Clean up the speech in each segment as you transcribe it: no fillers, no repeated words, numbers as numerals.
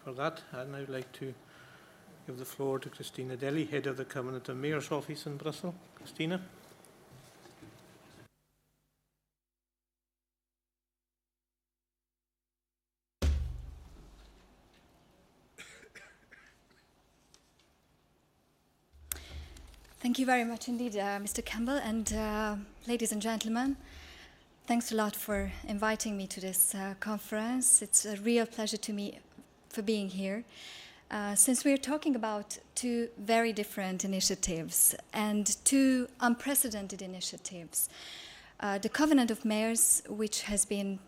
for that. And I would like to give the floor to Kristina Dely, Head of the Covenant of Mayors Office in Brussels. Kristina. Thank you very much indeed, Mr. Campbell, and ladies and gentlemen. Thanks a lot for inviting me to this conference. It's a real pleasure to me for being here. Since we're talking about two very different initiatives and two unprecedented initiatives, the Covenant of Mayors, which has been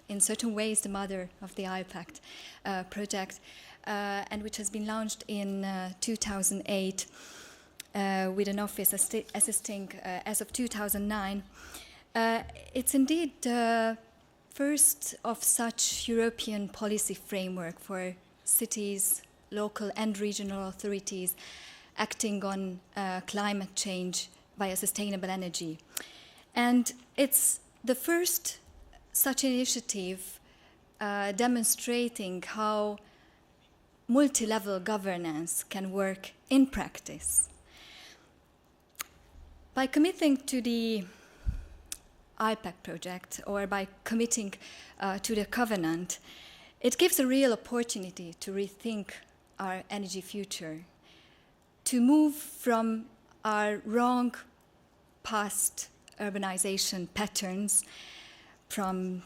in certain ways the mother of the IPACT project, and which has been launched in 2008, with an office assisting as of 2009. It's indeed the first of such European policy framework for cities, local and regional authorities acting on climate change via sustainable energy. And it's the first such initiative demonstrating how multi-level governance can work in practice. By committing to the IPACT project, or by committing to the Covenant, it gives a real opportunity to rethink our energy future, to move from our wrong past urbanization patterns, from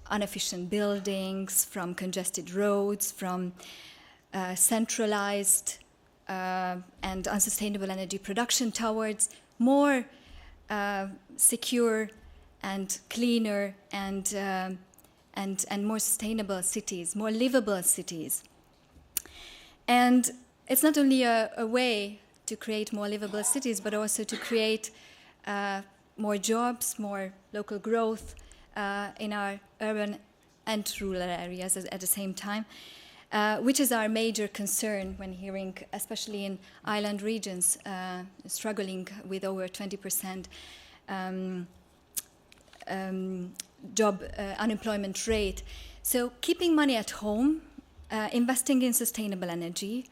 inefficient buildings, from congested roads, from centralized and unsustainable energy production towards more secure and cleaner and more sustainable cities, more livable cities. And it's not only a way to create more livable cities, but also to create more jobs, more local growth in our urban and rural areas at the same time, which is our major concern when hearing, especially in island regions, struggling with over 20% job unemployment rate. So keeping money at home, investing in sustainable energy,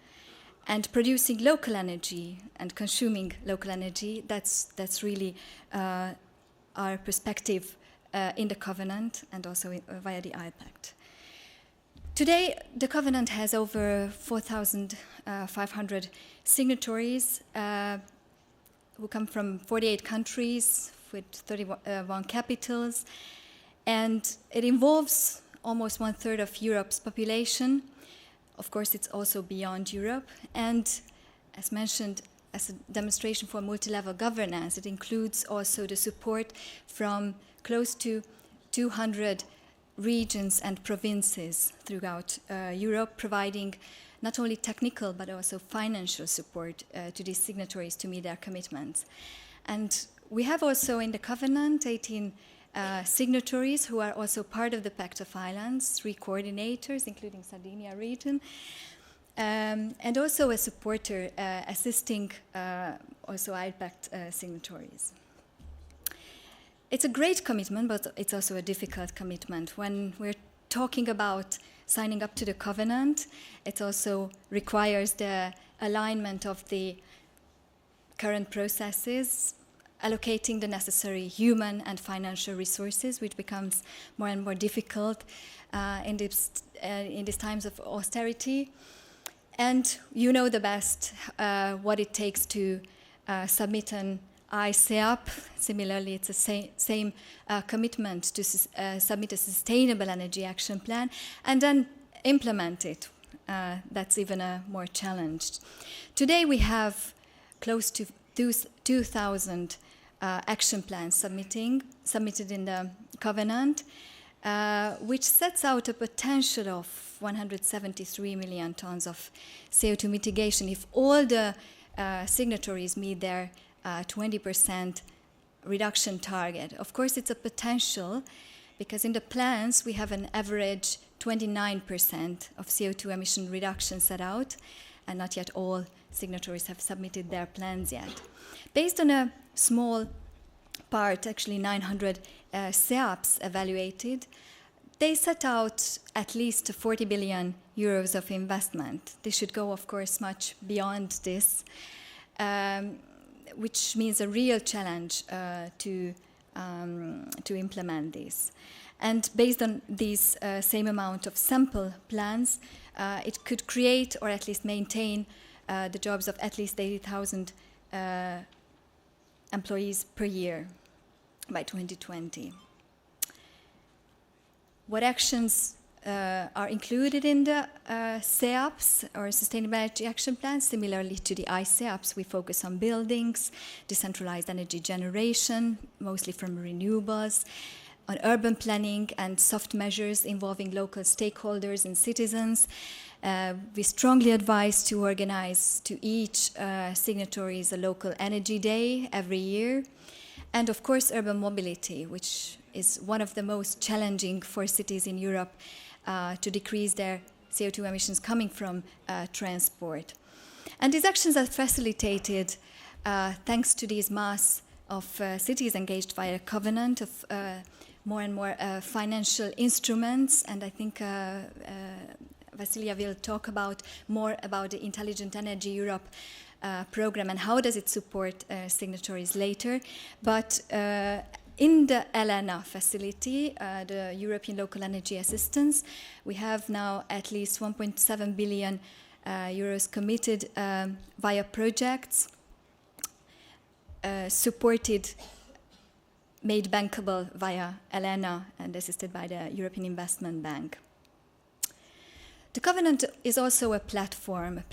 and producing local energy and consuming local energy, that's really our perspective in the Covenant and also via the IPACT. Today, the Covenant has over 4,500 signatories who come from 48 countries with 31 capitals, and it involves almost 1/3 of Europe's population. Of course, it's also beyond Europe, and as mentioned, as a demonstration for multi-level governance, it includes also the support from close to 200 regions and provinces throughout Europe, providing not only technical but also financial support to these signatories to meet their commitments. And we have also in the Covenant 18 signatories who are also part of the Pact of Islands, 3 coordinators, including Sardinia region, and also a supporter assisting also IPACT signatories. It's a great commitment, but it's also a difficult commitment. When we're talking about signing up to the Covenant, it also requires the alignment of the current processes, allocating the necessary human and financial resources, which becomes more and more difficult in these times of austerity. And you know the best what it takes to submit an ICEAP. Similarly, it's the same commitment to submit a sustainable energy action plan and then implement it. That's even more challenged. Today we have close to 2,000 action plans submitted in the Covenant, which sets out a potential of 173 million tons of CO2 mitigation if all the signatories meet their 20% reduction target. Of course, it's a potential because in the plans we have an average 29% of CO2 emission reduction set out, and not yet all signatories have submitted their plans yet. Based on a small part, actually 900 SEAPs evaluated, they set out at least 40 billion euros of investment. They should go, of course, much beyond this, which means a real challenge to implement this. And based on these same amount of sample plans, it could create or at least maintain the jobs of at least 80,000 employees per year by 2020. What actions are included in the SEAPs, or Sustainable Energy Action Plans? Similarly to the ICEAPs, we focus on buildings, decentralized energy generation, mostly from renewables, on urban planning and soft measures involving local stakeholders and citizens. We strongly advise to organize to each signatories a local energy day every year. And of course, urban mobility, which is one of the most challenging for cities in Europe to decrease their CO2 emissions coming from transport. And these actions are facilitated thanks to these mass of cities engaged via a covenant of more and more financial instruments. And I think Vasilia will talk more about the Intelligent Energy Europe program and how does it support signatories later. But in the ELENA facility, the European Local Energy Assistance, we have now at least 1.7 billion euros committed via projects supported, made bankable via ELENA and assisted by the European Investment Bank. The Covenant is also a platform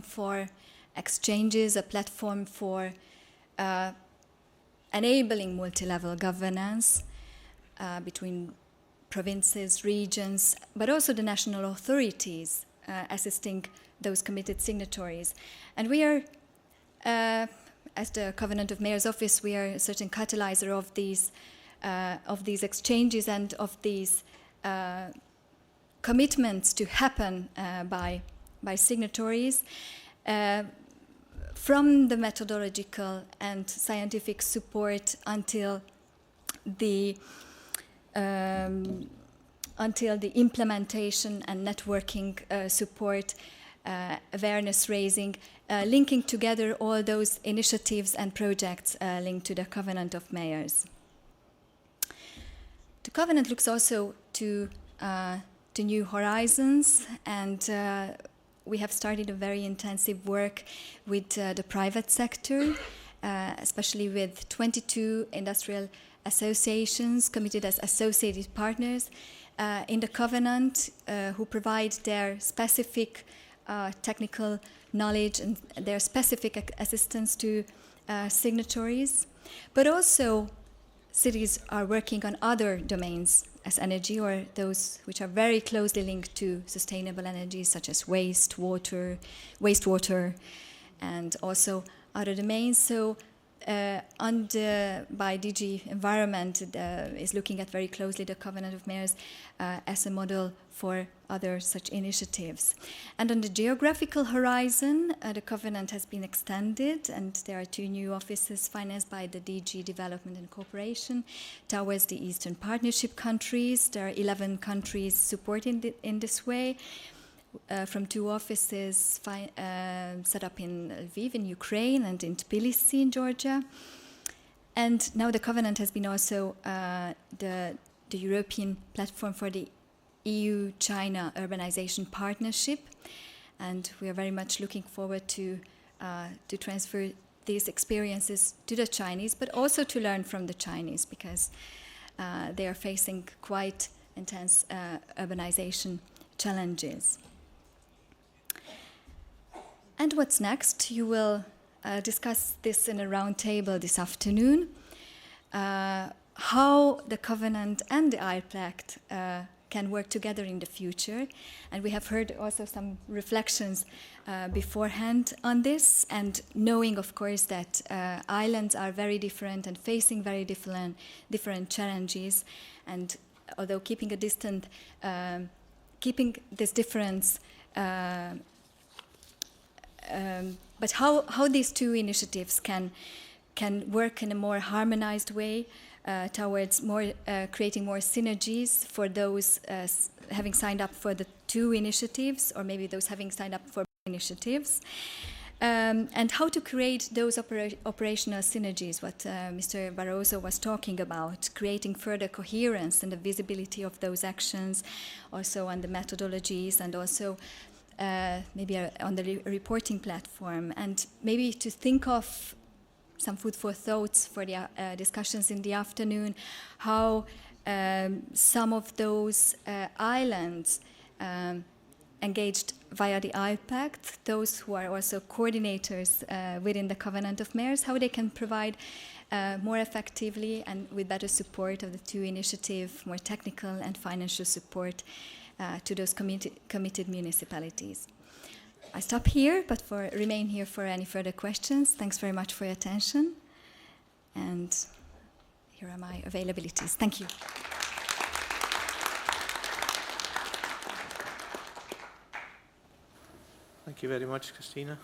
for exchanges, a platform for enabling multi-level governance between provinces, regions, but also the national authorities assisting those committed signatories. And we are, as the Covenant of Mayors Office, we are a certain catalyzer of these exchanges and of these commitments to happen by signatories. From the methodological and scientific support until the implementation and networking support, awareness raising, linking together all those initiatives and projects linked to the Covenant of Mayors. The Covenant looks also to new horizons, and we have started a very intensive work with the private sector, especially with 22 industrial associations committed as associated partners in the Covenant, who provide their specific technical knowledge and their specific assistance to signatories. But also, cities are working on other domains as energy, or those which are very closely linked to sustainable energy, such as wastewater, and also other domains. So by DG Environment is looking at very closely the Covenant of Mayors as a model for other such initiatives. And on the geographical horizon, the Covenant has been extended, and there are 2 new offices financed by the DG Development and Cooperation towards the Eastern Partnership countries. There are 11 countries supported in this way, from 2 offices set up in Lviv in Ukraine and in Tbilisi in Georgia. And now the Covenant has been also the European platform for the EU-China urbanization partnership, and we are very much looking forward to transfer these experiences to the Chinese, but also to learn from the Chinese, because they are facing quite intense urbanization challenges. And what's next? You will discuss this in a round table this afternoon, how the Covenant and the IPLACT can work together in the future. And we have heard also some reflections beforehand on this, and knowing, of course, that islands are very different and facing very different challenges. And although keeping this difference, but how these 2 initiatives can work in a more harmonized way towards creating more synergies for those having signed up for the 2 initiatives, or maybe those having signed up for initiatives. And how to create those operational synergies, what Mr. Barroso was talking about, creating further coherence and the visibility of those actions, also on the methodologies, and also maybe on the reporting platform, and maybe to think of some food for thoughts for the discussions in the afternoon, how some of those islands engaged via the IPACT, those who are also coordinators within the Covenant of Mayors, how they can provide more effectively and with better support of the 2 initiative, more technical and financial support to those committed municipalities. I stop here, but remain here for any further questions. Thanks very much for your attention. And here are my availabilities. Thank you. Thank you very much, Kristina.